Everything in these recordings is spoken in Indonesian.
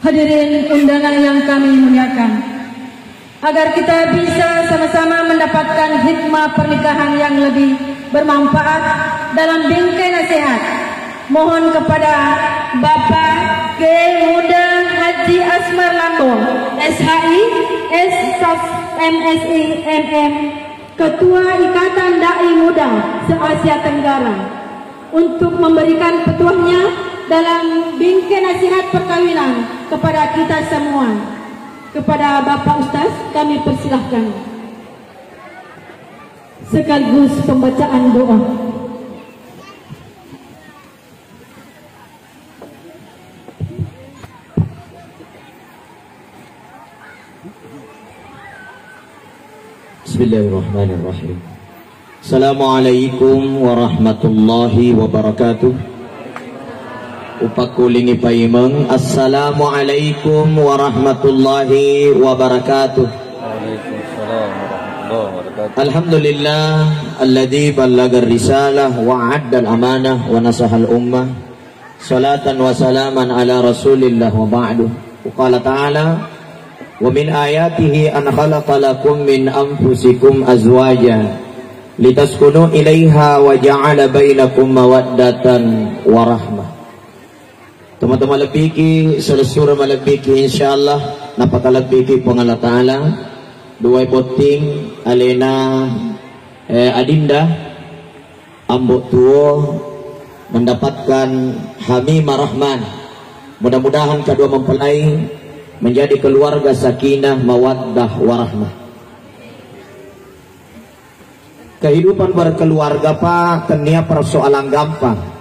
Hadirin undangan yang kami muliakan, agar kita bisa sama-sama mendapatkan hikmah pernikahan yang lebih bermanfaat dalam bingkai nasihat, mohon kepada Bapak Kiai Muda Haji Asmar Lambung, SHI, SSAF, MSI, MM, Ketua Ikatan Dai Muda se-Asia Tenggara, untuk memberikan petuahnya dalam bingkai nasihat perkawinan kepada kita semua. Kepada Bapak Ustaz kami persilahkan sekaligus pembacaan doa. Bismillahirrahmanirrahim. Assalamualaikum warahmatullahi wabarakatuh. Upakulingi paimeng. Assalamualaikum warahmatullahi wabarakatuh. Waalaikumsalam warahmatullahi wabarakatuh. Alhamdulillah alladzi ballagar risalah wa addal amanah wa nasahal ummah. Salatan wa salaman ala Rasulillah wa ba'du. Qala ta'ala wa min ayatihi an khalaqa lakum min anfusikum azwaja litaskunu ilaiha wa ja'ala bainakum mawaddatan wa rahmah. Teman-teman lebiki selusur malebiki insyaallah napakalebiki po Allah Ta'ala duay boting alena adinda ambok tuo mendapatkan hamimah rahman. Mudah-mudahan kedua mempelai menjadi keluarga sakinah mawaddah warahmah. Kehidupan berkeluarga pak kenia persoalan gampang.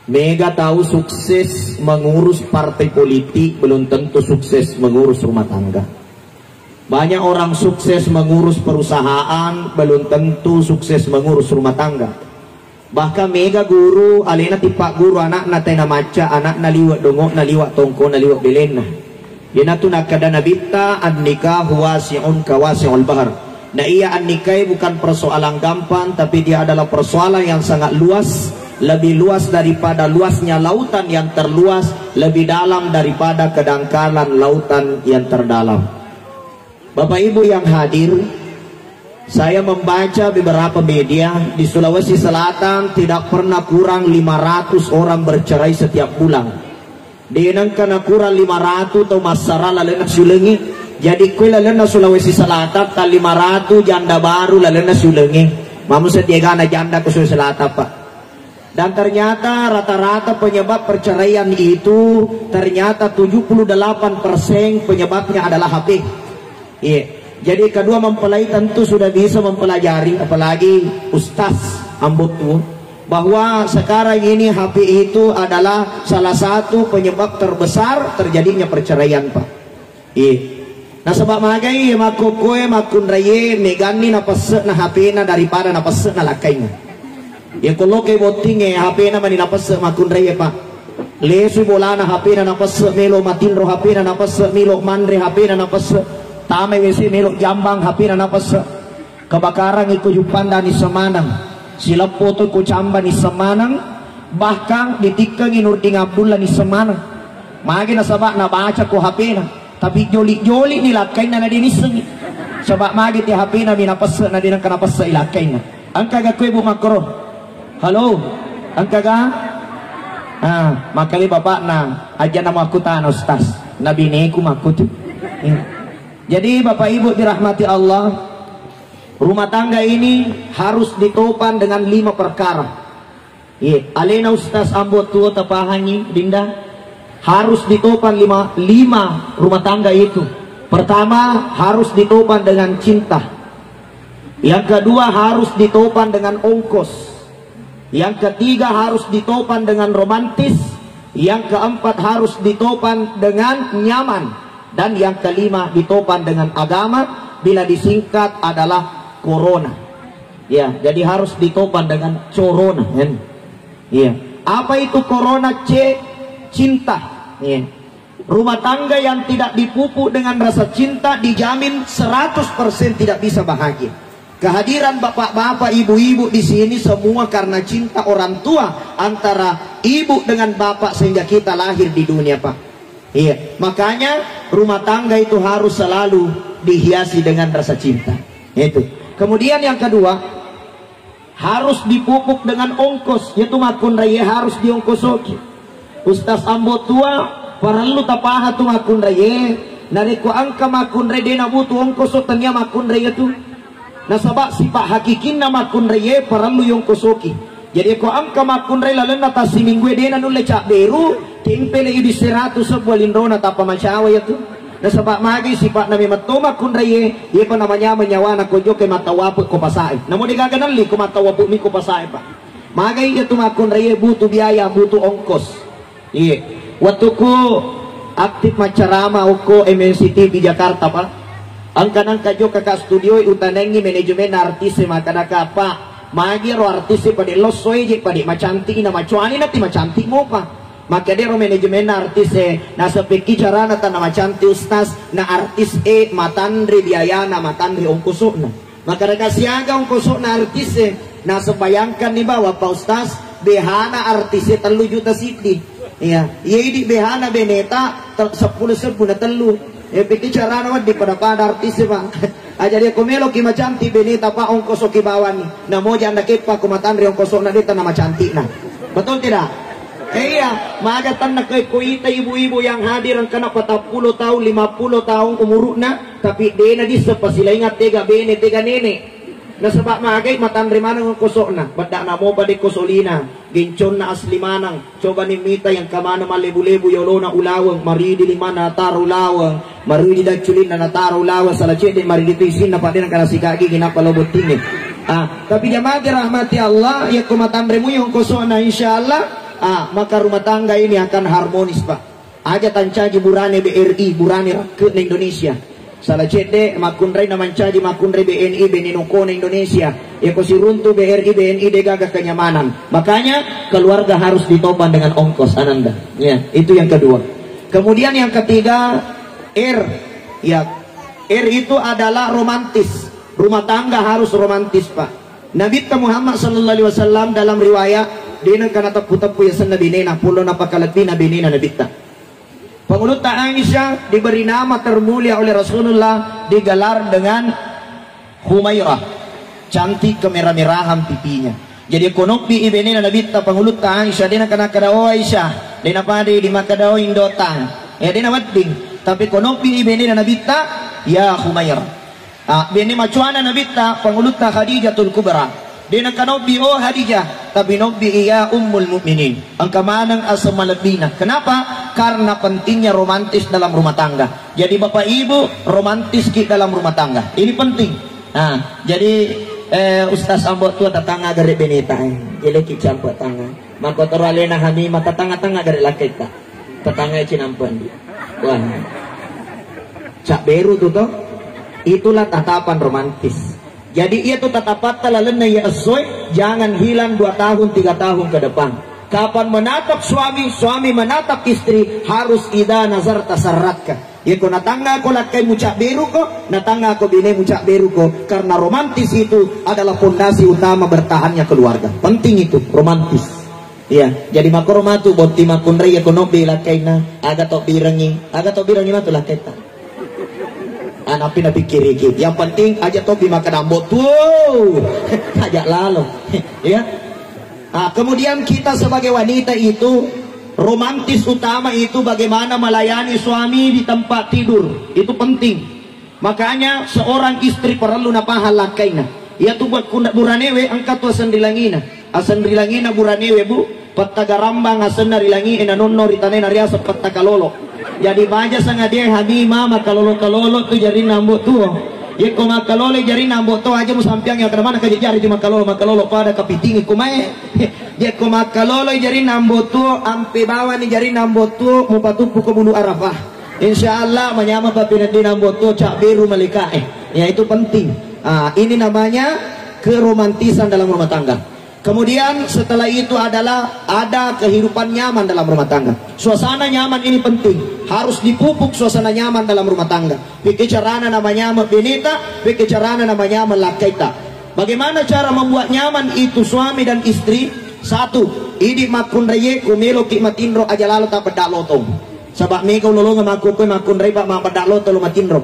Mega tahu sukses mengurus partai politik belum tentu sukses mengurus rumah tangga. Banyak orang sukses mengurus perusahaan belum tentu sukses mengurus rumah tangga. Bahkan mega guru alena tipak guru anak natena maca anak naliwat dongok naliwat tongko naliwat belena. Dina tu nakada nabita an nikah wasi'un kawasi'ul bahar. Nah iya an nikah bukan persoalan gampang, tapi dia adalah persoalan yang sangat luas. Lebih luas daripada luasnya lautan yang terluas, lebih dalam daripada kedangkalan lautan yang terdalam. Bapak Ibu yang hadir, saya membaca beberapa media di Sulawesi Selatan tidak pernah kurang 500 orang bercerai setiap bulan. Denang kana kurang 500 atau masalah lalena sulengi. Jadi kue lalena Sulawesi Selatan tak 500 janda baru lalena sulengi. Mamu setiap anak janda ke Sulawesi Selatan pak. Dan ternyata rata-rata penyebab perceraian itu ternyata 78% penyebabnya adalah HP. Iya. Jadi kedua mempelai tentu sudah bisa mempelajari, apalagi ustaz ambutu, bahwa sekarang ini HP itu adalah salah satu penyebab terbesar terjadinya perceraian pak. Iya. Nah sebab magai makokoe makun raye megani napase na HP na daripada napase na lakainya. Ya kalau ke voting HP na maninapas makun raya pak. Lesu bola na HP na napas melo matin ro HP na napas melo manre HP na napas tame wesi melo jambang HP na napas kebakaran iku jupanda ni Semanang silapo to ku camba ni Semanang bahkan ditikang Nurdin Abdullah ni Semanang magi na sabak na baca ko HP na tapi joli-joli ni lakay na diniseng sabak magi ti HP na minapas na dinang kanapas sa ilakay na ang kagakwe bu makro. Halo, angka ga? Makali bapak na aja nama aku tan ustaz. Nabi neku makut. Jadi bapak ibu dirahmati Allah, rumah tangga ini harus ditopan dengan 5 perkara. Alena ustaz ambot tua tapahangi dinda harus ditopan 5 rumah tangga itu. Pertama harus ditopan dengan cinta. Yang kedua harus ditopan dengan ongkos. Yang ketiga harus ditopan dengan romantis. Yang keempat harus ditopan dengan nyaman. Dan yang kelima ditopan dengan agama. Bila disingkat adalah corona. Ya, jadi harus ditopan dengan corona. Ya. Apa itu corona? Cinta. Ya. Rumah tangga yang tidak dipupuk dengan rasa cinta dijamin 100% tidak bisa bahagia. Kehadiran bapak-bapak, ibu-ibu di sini semua karena cinta orang tua antara ibu dengan bapak sehingga kita lahir di dunia, Pak. Iya, makanya rumah tangga itu harus selalu dihiasi dengan rasa cinta. Itu. Kemudian yang kedua, harus dipupuk dengan ongkos, yaitu makun raya harus diongkosoki. Ustaz ambo tua perlu tapaha tu makun raya, nariku angka makun raya na butuh ongkosok tanya makun raya tu. Nasabak sifat hakikin na makun raya perlu yongkosoki. Jadi ko angka makun raya lalu nata siminggue dena nulle cak beru tempele di 100 sebuah lindrona tapa macawa ya tu. Nasabak magi sifat nami matoma kun raya ia pa namanya menyawana ko joke matawapu ko pasai. Namo digaganali ko matawapu mi ko pasai pa. Magi itu makun raya butuh biaya, butuh ongkos. Iya. Waktu ko aktif macarama uko MNC TV Jakarta pa. Angka jo kakak studio utanengi manajemen artis makadaka pa. Magi ro artis pada losoje pada macanti na macuani nati macanti mo pa. Maka dia ro manajemen artis nasa peki cara nata na macanti ustaz na artis matandri biaya na matandri ongkosona. Maka reka siaga ongkosona artis nasa bayangkan ni bawa pa ustaz behana artis 3 juta siti. Iya, di behana beneta 10 na telu. Peki cara na di pada artis pa. Aja dia komelo ki macanti beneta pa ongkoso ki bawani. Na moja nakepa kumatandri ongkosona dita na macanti na. Betul tidak? Iya, magatan na kay kuita ibu-ibu yang hadir ang kana 40 tahun, 50 tahun umurna, tapi di na di sa pasilaingat tega bene tega nene. Nasabak magay matandri manang ang kusok na, bada na mo ba di kusolina, ginchon na asli manang, coba ni mita yang kamana malebu-lebu yolo na ulawang, maridi lima na nataro ulawang, maridi da chulin na nataro ulawang, salache di maridi to isin na pati ng kanasikagi ginapalobot tini. Tapi jamaah dirahmati Allah, ya kumatandri mo yung kusok na insyaallah. Maka rumah tangga ini akan harmonis pak. Aja tancaji burane BRI, burane rakyat na Indonesia. Salah cede makunray naman caji makunray BNI Beninoko na Indonesia. Ya ko si runtu BRI BNI degaga kenyamanan. Makanya keluarga harus ditopan dengan ongkos ananda. Ya, itu yang kedua. Kemudian yang ketiga R. Ya, R itu adalah romantis. Rumah tangga harus romantis pak. Nabi Muhammad sallallahu alaihi wasallam dalam riwayat dinang kana tapu-tapu ya sana binena pulo na pakalabina binena nabita. Pangulut Aisyah diberi nama termulia oleh Rasulullah, digelar dengan Humairah, cantik kemerah-merahan pipinya. Jadi konopi ibinena nabita pangulut Aisyah dinang kana kadao Aisyah dina pade di makadao indotang. Ya dina wadding tapi konopi ibinena nabita ya Humairah. Bini macuana nabita pangulut Khadijatul Kubra. Dinang kanobi oh Hadijah, tapi nobi iya ummul mukminin. Ang kamanang asa malabina. Kenapa? Karena pentingnya romantis dalam rumah tangga. Jadi bapak ibu romantis dalam rumah tangga. Ini penting. Jadi Ustaz ambok tua tatanga gare beneta. Jadi kicampa tanga. Maka teralena kami mata tanga-tanga gare lakita. Tatanga cinampan dia. Wah. Cak beru tuh toh. Itulah tatapan romantis. Jadi ia tuh tatapat talalena ya asoy, jangan hilang 2 tahun 3 tahun ke depan. Kapan menatap suami, suami menatap istri, harus ida nazar tasarratka. Ya ko natangga ko lakay mucak beru ko, natangga ko bine mucak beru ko, karena romantis itu adalah fondasi utama bertahannya keluarga. Penting itu romantis. Ya, jadi makoromatu boti makunray ya kono lakay na aga to birangi matu lakay ta. Anak pina pikir-pikir. Yang penting aja topi makan ambot tuh. Ajak lalu. Ya. Kemudian kita sebagai wanita itu romantis utama itu bagaimana melayani suami di tempat tidur. Itu penting. Makanya seorang istri perlu napahal lakaina. Ya tuh buat kundak buranewe angkat tuh asandrilangina. Asandrilangina buranewe bu. Patagarambang asanarilangi enanonno ritane nariasa patakalolo. Jadi baja sangat dia habima makalolo tu jari nambut tu. Ya ko makalolo jari nambut tu aja mu sampiang yang mana kerja jari di makalolo pada kapiting ko mae. Ya ko makalolo jari nambut tu ampe bawa ni jari nambut tu mu patupu ko bulu Arafah. Insyaallah menyama papina di nambut tu cak biru malikae. Ya itu penting. Ini namanya keromantisan dalam rumah tangga. Kemudian setelah itu adalah ada kehidupan nyaman dalam rumah tangga. Suasana nyaman ini penting. Harus dipupuk suasana nyaman dalam rumah tangga. Bikicarana namanya beneta, bikicarana namanya melakaita. Bagaimana cara membuat nyaman itu suami dan istri? 1. Idi makun reye kumelo ki matindro aja lalu tak pedalotong. Sabak mega ulolongan makukoy makun reba mapadalo tolo matinro.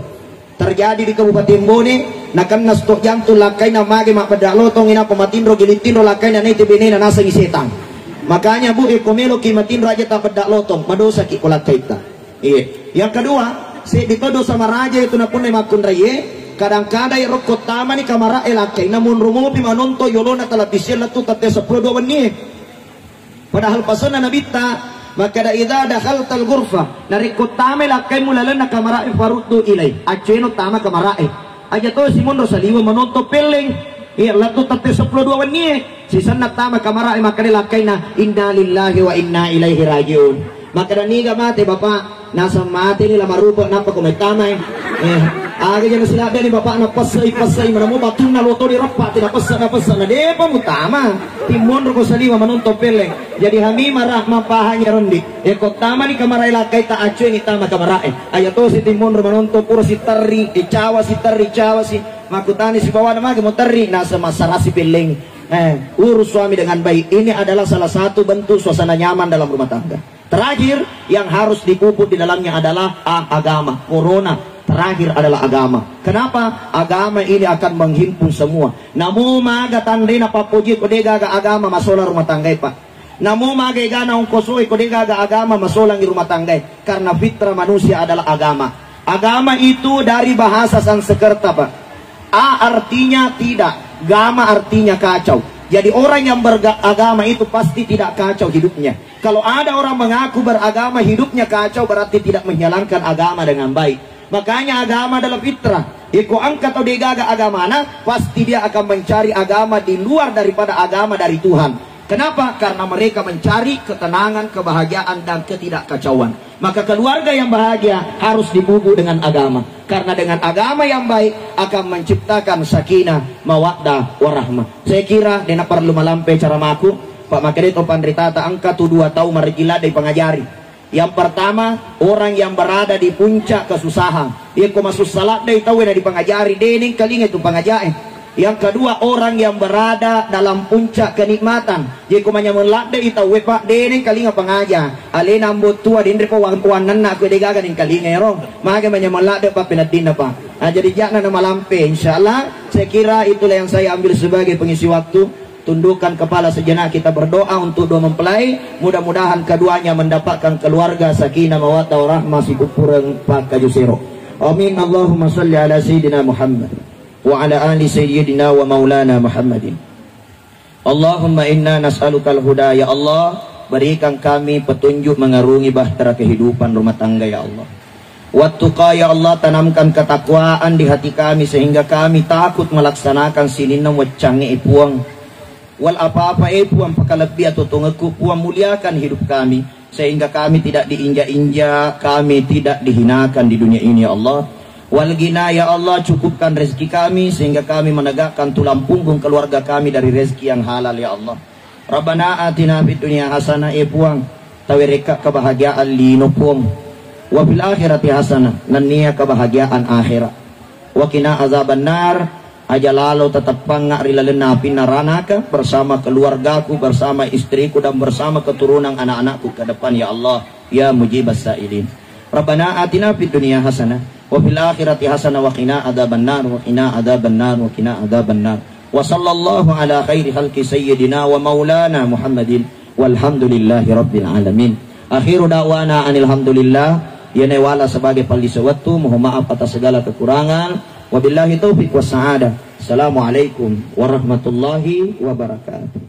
Terjadi di Kabupaten Bone, nakan nastok jam tu lakai na mage mapadalo tong ina pematinro gilitinro lakai na nete bene na nasa isetang. Makanya bu ekomelo ki matinro aja tak padalo tong madosa ki kulakai ta. Iya. Yang kedua, si ditodo sama raja itu na punai makun raye, kadang-kadang rokok tama ni kamara lakai namun rumo pi manonto yolona televisi latu tate 10 menit. Padahal pasona nabita maka da idza dakhaltal ghurfa narikut tame lakai mulalan na kamara farutu ilai aceno tama kamara aja to simon rosaliwa manonto peleng iya latu tate 10 menit sisan na tama kamara maka lakai na inna lillahi wa inna ilaihi rajiun. Maka da niga mate bapak nasa mati nila marupa napa kumetama aga jangan silada ni bapak na pasai manamu batun na loto di rapat na pasa na depa mutama timon ro saliwa manonto peleng jadi hami marah mapahanya rondi tama ni kamarai lakai ta acu ni tama kamarai ayato si timon ro manonto puro si tarri cawa si makutani si bawa nama motari nasa masarasi peleng urus suami dengan baik. Ini adalah salah satu bentuk suasana nyaman dalam rumah tangga. Terakhir yang harus dipupuk di dalamnya adalah agama. Corona terakhir adalah agama. Kenapa? Agama ini akan menghimpun semua. Namu maga tandina papuji kodega agama masola rumah tangga pak. Namu maga gana ongkosoi kodega agama masola di rumah tangga. Karena fitrah manusia adalah agama. Agama itu dari bahasa Sanskerta pak. A artinya tidak, gama artinya kacau. Jadi orang yang beragama itu pasti tidak kacau hidupnya. Kalau ada orang mengaku beragama hidupnya kacau berarti tidak menjalankan agama dengan baik. Makanya agama adalah fitrah. Iko angkat atau degaga agama pasti dia akan mencari agama di luar daripada agama dari Tuhan. Kenapa? Karena mereka mencari ketenangan, kebahagiaan dan ketidakkacauan. Maka keluarga yang bahagia harus dipupuk dengan agama. Karena dengan agama yang baik akan menciptakan sakinah, mawaddah, warahmah. Saya kira dena perlu malampe cara maku. Pak Makareto Pandritata angka tu 2 tahun marigila dari pengajari. Yang pertama, orang yang berada di puncak kesusahan. Ia masuk salat dari tahu dari pengajari. Dening kaling itu pengajari. Yang kedua, orang yang berada dalam puncak kenikmatan. Jika menyamulat dari tahu pak dening kalinga pengaja. Alena ambut tua dindri ko wanan nak ko degaga ning kalinga ero. Maka menyamulat de pak pinatin apa. Jadi jangan nama lampe. Insyaallah saya kira itulah yang saya ambil sebagai pengisi waktu. Tundukkan kepala sejenak, kita berdoa untuk dua mempelai. Mudah-mudahan keduanya mendapatkan keluarga sakinah mawaddah warahmah si kupurang pakajusiro. Amin. Allahumma salli ala sayyidina Muhammad wa ala ali sayyidina wa maulana Muhammadin. Allahumma inna nas'alukal huda ya Allah, berikan kami petunjuk mengarungi bahtera kehidupan rumah tangga ya Allah. Wattuqa ya Allah, tanamkan ketakwaan di hati kami sehingga kami takut melaksanakan sininam waccangi ipuang. Wal apa-apa puang pakalabi atau tungeku puang, muliakan hidup kami sehingga kami tidak diinjak-injak, kami tidak dihinakan di dunia ini ya Allah. Wal gina ya Allah, cukupkan rezeki kami sehingga kami menegakkan tulang punggung keluarga kami dari rezeki yang halal ya Allah. Rabbana atina fid dunya hasanah puang tawireka kebahagiaan lino puang, wa fil akhirati hasanah nannia kebahagiaan akhirat, wa qina azaban nar. Aja lalu tetap pangak rilalen api naranaka bersama keluargaku, bersama istriku dan bersama keturunan anak-anakku ke depan ya Allah ya mujibas sa'ilin. Rabbana atina fid dunya hasanah wa fil akhirati hasanah wa qina adzabannar wa qina adzabannar wa qina adzabannar. Wa sallallahu ala khairi khalqi sayyidina wa maulana Muhammadin walhamdulillahi rabbil alamin. Akhiru da'wana anilhamdulillah. Yana wala sebagai palisawatu, mohon maaf atas segala kekurangan. Wabillahi taufiq wa sa'adah. Assalamualaikum warahmatullahi wabarakatuh.